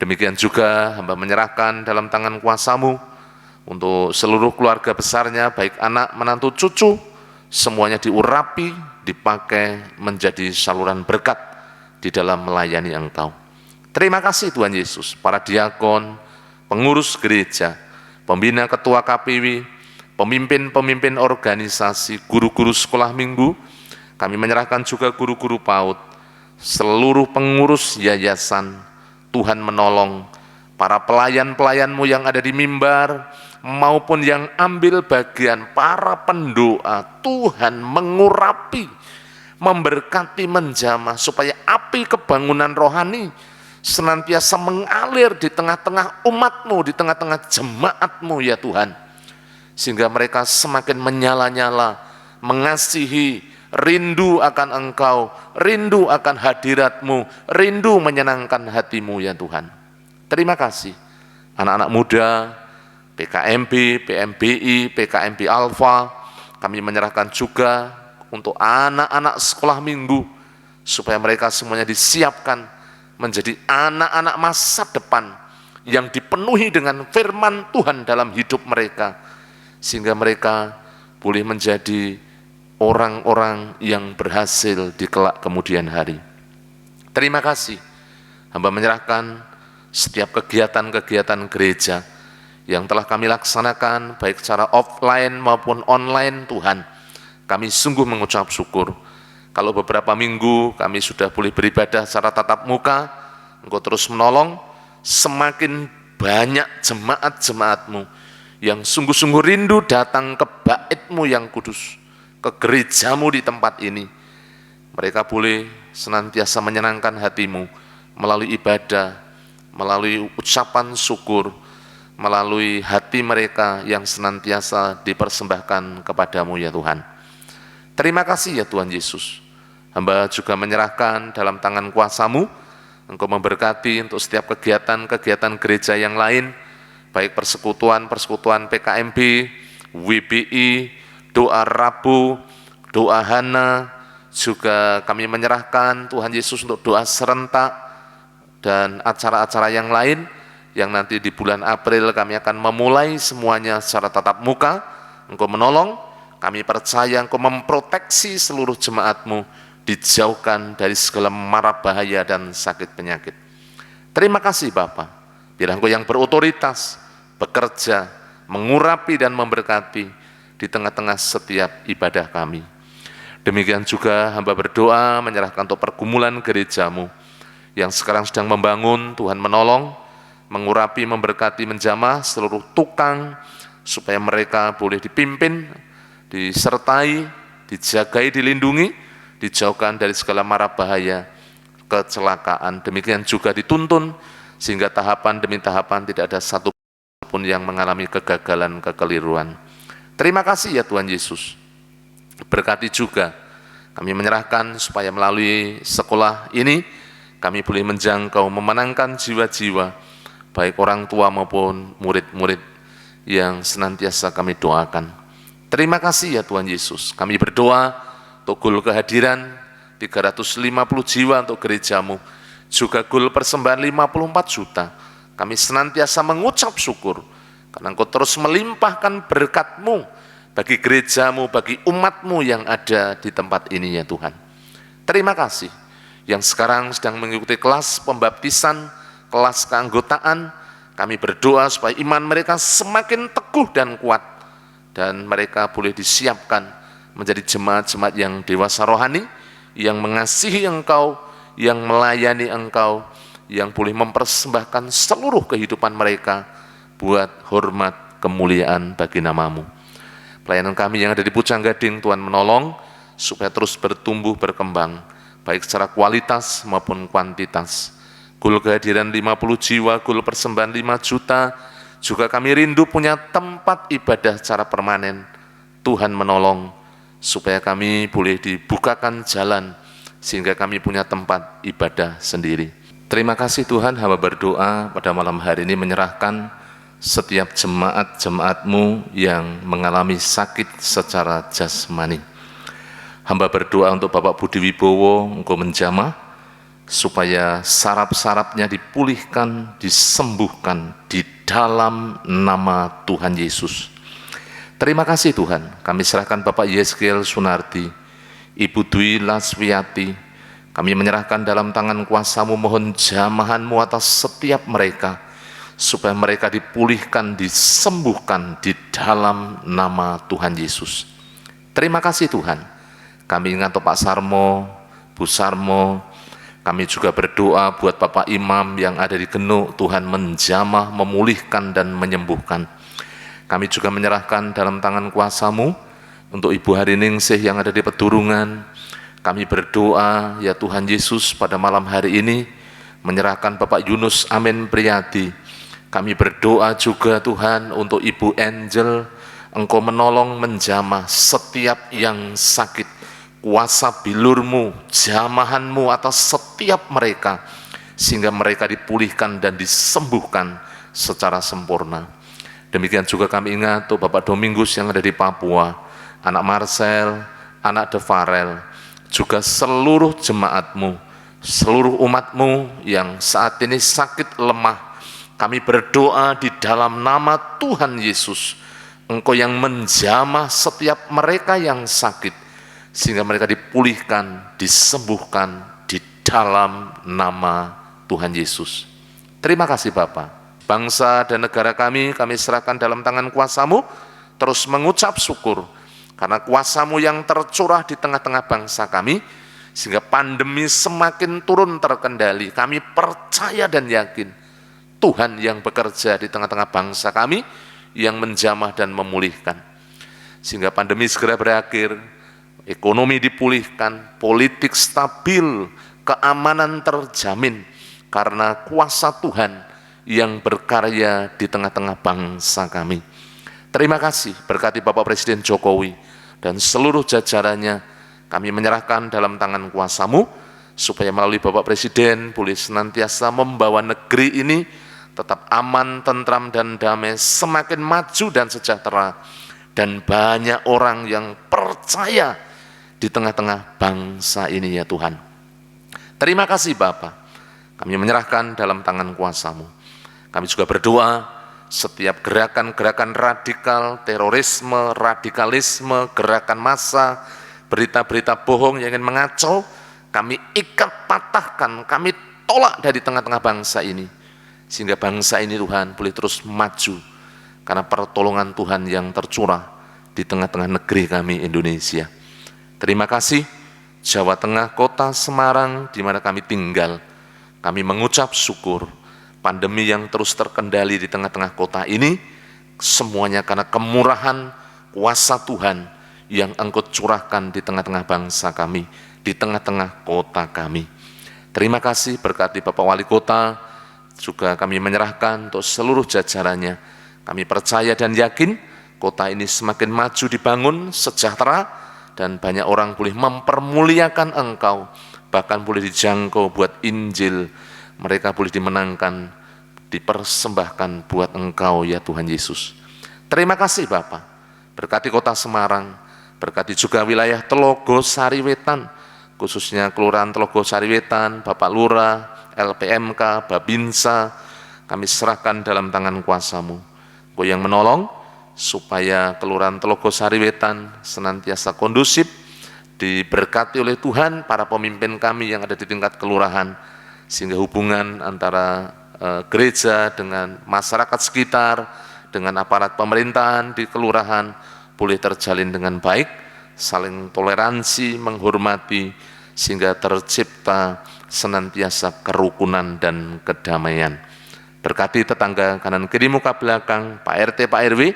Demikian juga hamba menyerahkan dalam tangan kuasa-Mu untuk seluruh keluarga besarnya, baik anak, menantu, cucu, semuanya diurapi, dipakai menjadi saluran berkat di dalam melayani Engkau. Terima kasih Tuhan Yesus, para diakon, pengurus gereja, pembina ketua KPW, pemimpin-pemimpin organisasi, guru-guru sekolah minggu, kami menyerahkan juga guru-guru PAUD, seluruh pengurus yayasan. Tuhan menolong para pelayan-pelayan-Mu yang ada di mimbar, maupun yang ambil bagian, para pendoa. Tuhan mengurapi, memberkati, menjamah, supaya api kebangunan rohani senantiasa mengalir di tengah-tengah umat-Mu, di tengah-tengah jemaat-Mu ya Tuhan, sehingga mereka semakin menyala-nyala, mengasihi, rindu akan Engkau, rindu akan hadirat-Mu, rindu menyenangkan hati-Mu ya Tuhan. Terima kasih anak-anak muda, PKMB, PMBI, PKMB Alfa, kami menyerahkan juga untuk anak-anak sekolah minggu, supaya mereka semuanya disiapkan menjadi anak-anak masa depan yang dipenuhi dengan firman Tuhan dalam hidup mereka, sehingga mereka boleh menjadi orang-orang yang berhasil di kelak kemudian hari. Terima kasih, hamba menyerahkan setiap kegiatan-kegiatan gereja yang telah kami laksanakan, baik secara offline maupun online Tuhan. Kami sungguh mengucap syukur. Kalau beberapa minggu kami sudah boleh beribadah secara tatap muka, Engkau terus menolong, semakin banyak jemaat-jemaat-Mu yang sungguh-sungguh rindu datang ke bait-Mu yang kudus, ke gereja-Mu di tempat ini. Mereka boleh senantiasa menyenangkan hati-Mu melalui ibadah, melalui ucapan syukur, melalui hati mereka yang senantiasa dipersembahkan kepadamu ya Tuhan. Terima kasih ya Tuhan Yesus. Hamba juga menyerahkan dalam tangan kuasa-Mu, Engkau memberkati untuk setiap kegiatan-kegiatan gereja yang lain, baik persekutuan PKMB, WBI, doa Rabu, doa Hana, juga kami menyerahkan Tuhan Yesus untuk doa serentak dan acara-acara yang lain yang nanti di bulan April kami akan memulai semuanya secara tatap muka. Engkau menolong, kami percaya Engkau memproteksi seluruh jemaat-Mu, dijauhkan dari segala mara bahaya dan sakit penyakit. Terima kasih Bapa, biar Engkau yang berotoritas, bekerja, mengurapi dan memberkati di tengah-tengah setiap ibadah kami. Demikian juga hamba berdoa menyerahkan untuk pergumulan gereja-Mu yang sekarang sedang membangun. Tuhan menolong, mengurapi, memberkati, menjamah seluruh tukang, supaya mereka boleh dipimpin, disertai, dijagai, dilindungi, dijauhkan dari segala mara bahaya, kecelakaan. Demikian juga dituntun, sehingga tahapan demi tahapan tidak ada satu pun yang mengalami kegagalan, kekeliruan. Terima kasih ya Tuhan Yesus. Berkati juga, kami menyerahkan supaya melalui sekolah ini, kami boleh menjangkau, memenangkan jiwa-jiwa, baik orang tua maupun murid-murid yang senantiasa kami doakan. Terima kasih ya Tuhan Yesus. Kami berdoa untuk gul kehadiran 350 jiwa untuk gereja-Mu, juga gul persembahan 54 juta. Kami senantiasa mengucap syukur, karena Engkau terus melimpahkan berkat-Mu bagi gereja-Mu, bagi umat-Mu yang ada di tempat ini ya Tuhan. Terima kasih, yang sekarang sedang mengikuti kelas pembaptisan, kelas keanggotaan, kami berdoa supaya iman mereka semakin teguh dan kuat, dan mereka boleh disiapkan menjadi jemaat-jemaat yang dewasa rohani, yang mengasihi Engkau, yang melayani Engkau, yang boleh mempersembahkan seluruh kehidupan mereka buat hormat kemuliaan bagi nama-Mu. Pelayanan kami yang ada di Pucang Gading, Tuhan menolong supaya terus bertumbuh, berkembang, baik secara kualitas maupun kuantitas. Gul kehadiran 50 jiwa, gul persembahan 5 juta, juga kami rindu punya tempat ibadah secara permanen. Tuhan menolong supaya kami boleh dibukakan jalan, sehingga kami punya tempat ibadah sendiri. Terima kasih Tuhan, hamba berdoa pada malam hari ini menyerahkan setiap jemaat-jemaat-Mu yang mengalami sakit secara jasmani. Hamba berdoa untuk Bapak Budi Wibowo, Engkau menjamah, supaya saraf-sarafnya dipulihkan, disembuhkan di dalam nama Tuhan Yesus. Terima kasih Tuhan, kami serahkan Bapak Yeskel Sunardi, Ibu Dwi Laswiati, kami menyerahkan dalam tangan kuasa-Mu, mohon jamahan-Mu atas setiap mereka, supaya mereka dipulihkan, disembuhkan di dalam nama Tuhan Yesus. Terima kasih Tuhan, kami ingat Pak Sarmo, Bu Sarmo, kami juga berdoa buat Bapak Imam yang ada di Genuk, Tuhan menjamah, memulihkan dan menyembuhkan. Kami juga menyerahkan dalam tangan kuasa-Mu untuk Ibu Hariningsih yang ada di Pedurungan. Kami berdoa ya Tuhan Yesus pada malam hari ini, menyerahkan Bapak Yunus Amin Priyadi. Kami berdoa juga Tuhan untuk Ibu Angel, Engkau menolong menjamah setiap yang sakit. Kuasa bilur-Mu, jamahan-Mu atas setiap mereka, sehingga mereka dipulihkan dan disembuhkan secara sempurna. Demikian juga kami ingat untuk Bapak Domingus yang ada di Papua, anak Marcel, anak De Farel, juga seluruh jemaat-Mu, seluruh umat-Mu yang saat ini sakit lemah. Kami berdoa di dalam nama Tuhan Yesus, Engkau yang menjamah setiap mereka yang sakit, sehingga mereka dipulihkan, disembuhkan di dalam nama Tuhan Yesus. Terima kasih Bapa. Bangsa dan negara kami serahkan dalam tangan kuasa-Mu, terus mengucap syukur karena kuasa-Mu yang tercurah di tengah-tengah bangsa kami, sehingga pandemi semakin turun terkendali. Kami percaya dan yakin Tuhan yang bekerja di tengah-tengah bangsa kami, yang menjamah dan memulihkan, sehingga pandemi segera berakhir, ekonomi dipulihkan, politik stabil, keamanan terjamin, karena kuasa Tuhan yang berkarya di tengah-tengah bangsa kami. Terima kasih, berkati Bapak Presiden Jokowi dan seluruh jajarannya, kami menyerahkan dalam tangan kuasa-Mu, supaya melalui Bapak Presiden boleh senantiasa membawa negeri ini tetap aman, tentram, dan damai, semakin maju dan sejahtera, dan banyak orang yang percaya di tengah-tengah bangsa ini ya Tuhan. Terima kasih Bapa, kami menyerahkan dalam tangan kuasa-Mu. Kami juga berdoa, setiap gerakan-gerakan radikal, terorisme, radikalisme, gerakan massa, berita-berita bohong yang ingin mengacau, kami ikat, patahkan, kami tolak dari tengah-tengah bangsa ini, sehingga bangsa ini Tuhan boleh terus maju, karena pertolongan Tuhan yang tercurah di tengah-tengah negeri kami Indonesia. Terima kasih Jawa Tengah, kota Semarang di mana kami tinggal, kami mengucap syukur pandemi yang terus terkendali di tengah-tengah kota ini, semuanya karena kemurahan kuasa Tuhan yang Engkau curahkan di tengah-tengah bangsa kami, di tengah-tengah kota kami. Terima kasih, berkati Bapak Wali Kota, juga kami menyerahkan untuk seluruh jajarannya. Kami percaya dan yakin kota ini semakin maju dibangun, sejahtera, dan banyak orang boleh mempermuliakan Engkau, bahkan boleh dijangkau buat Injil, mereka boleh dimenangkan, dipersembahkan buat Engkau ya Tuhan Yesus. Terima kasih Bapak, berkati kota Semarang, berkati juga wilayah Telogo Sariwetan, khususnya Kelurahan Telogo Sariwetan, Bapak Lurah, LPMK, Babinsa, kami serahkan dalam tangan kuasa-Mu. Engkau yang menolong, supaya Kelurahan Telogo Sariwetan senantiasa kondusif, diberkati oleh Tuhan, para pemimpin kami yang ada di tingkat kelurahan, sehingga hubungan antara gereja dengan masyarakat sekitar, dengan aparat pemerintahan di kelurahan boleh terjalin dengan baik, saling toleransi, menghormati, sehingga tercipta senantiasa kerukunan dan kedamaian. Berkati tetangga kanan kiri muka belakang, Pak RT, Pak RW,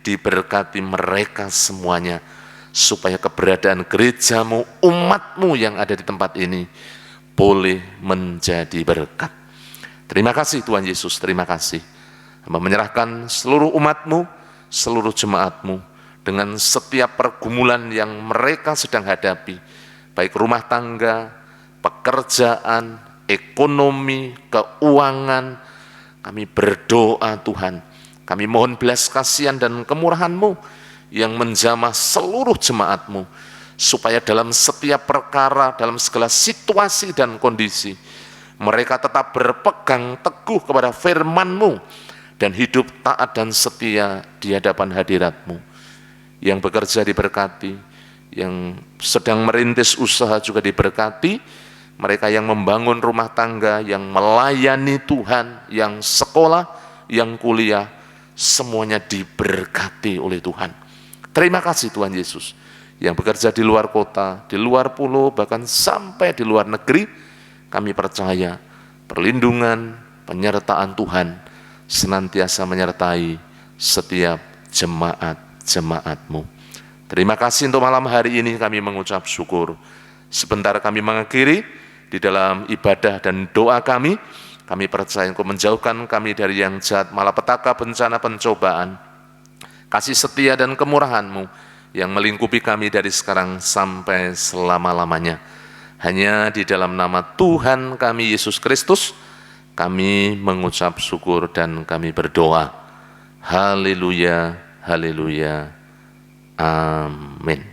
diberkati mereka semuanya, supaya keberadaan gereja-Mu, umat-Mu yang ada di tempat ini boleh menjadi berkat. Terima kasih Tuhan Yesus, terima kasih. Hamba menyerahkan seluruh umat-Mu, seluruh jemaat-Mu, dengan setiap pergumulan yang mereka sedang hadapi, baik rumah tangga, pekerjaan, ekonomi, keuangan. Kami berdoa Tuhan, kami mohon belas kasihan dan kemurahan-Mu yang menjamah seluruh jemaat-Mu, supaya dalam setiap perkara, dalam segala situasi dan kondisi, mereka tetap berpegang teguh kepada firman-Mu dan hidup taat dan setia di hadapan hadirat-Mu. Yang bekerja diberkati, yang sedang merintis usaha juga diberkati, mereka yang membangun rumah tangga, yang melayani Tuhan, yang sekolah, yang kuliah, semuanya diberkati oleh Tuhan. Terima kasih Tuhan Yesus. Yang bekerja di luar kota, di luar pulau, bahkan sampai di luar negeri, kami percaya perlindungan, penyertaan Tuhan senantiasa menyertai setiap jemaat-jemaat-Mu. Terima kasih untuk malam hari ini kami mengucap syukur. Sebentar kami mengakhiri di dalam ibadah dan doa kami percaya Engkau menjauhkan kami dari yang jahat, malapetaka, bencana, pencobaan. Kasih setia dan kemurahan-Mu yang melingkupi kami dari sekarang sampai selama-lamanya. Hanya di dalam nama Tuhan kami Yesus Kristus, kami mengucap syukur dan kami berdoa. Haleluya, haleluya, amin.